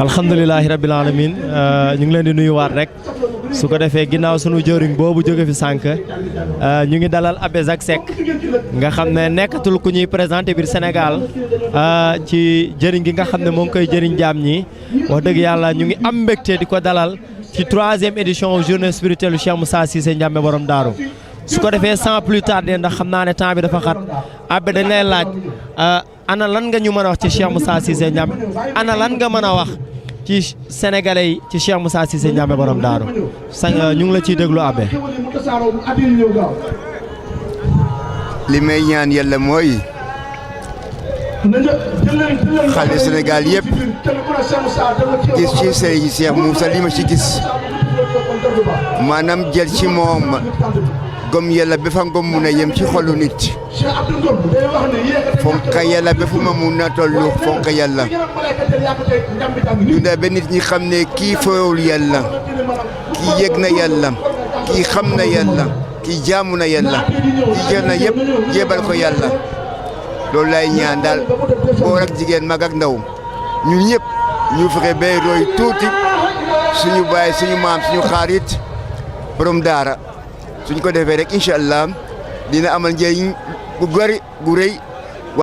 alhamdulilahi rabbil alamin ñu ngi leen di nuyuwaat rek su ko defee ginnaaw sunu jëriñ boobu jóge fi sànq ñu ngi dalal Abbé Jacques Seck nga xam ne nekkatul ku ñuy présenté biir Sénégal ci jëriñ gi nga xam ne moo ngi koy jëriñ jaam ñi wax dëgg yàlla ñu ngi am mbégte di ko dalal ci 3e édition journée spirituelle Cheikh Moussa Cissé Ndiamé borom daaru su ko defee sans plus tarder ndax xam naa ne temps bi dafa xat Abbé dañ lay laaj ana lan nga ñu mën a wax ci Cheikh Moussa Cissé Ndiamé ana lan nga mën a wax ci sénégalais yi ci Cheikh Moussa Cissé Ndiamé borom daaru ñu ngi la ciy déglu Abbé. li may ñaan yàlla mooy xale Sénégal yëpp gis ci Serigne Cheikh Moussa li ma ci gis maanaam jël ci moom gëm yàlla ba fa ngëm mun a yem ci xolu nit fonk yàlla ba fu ma mun a tollu fonk yàlla dunda ba nit ñi xam ne kii fooyul yàlla kii yëg na yàlla kii xam na yàlla kii jaamu na yàlla kii jël na yëpp jébal ko yàlla loolu lay ñaan daal góor ak jigéen mag ak ndaw ñun ñëpp ñu fexe bay roy tuuti suñu baay suñu maam suñu xarit borom daara suñ ko defee rek incha allah dina amal njëriñ bu bari bu rëy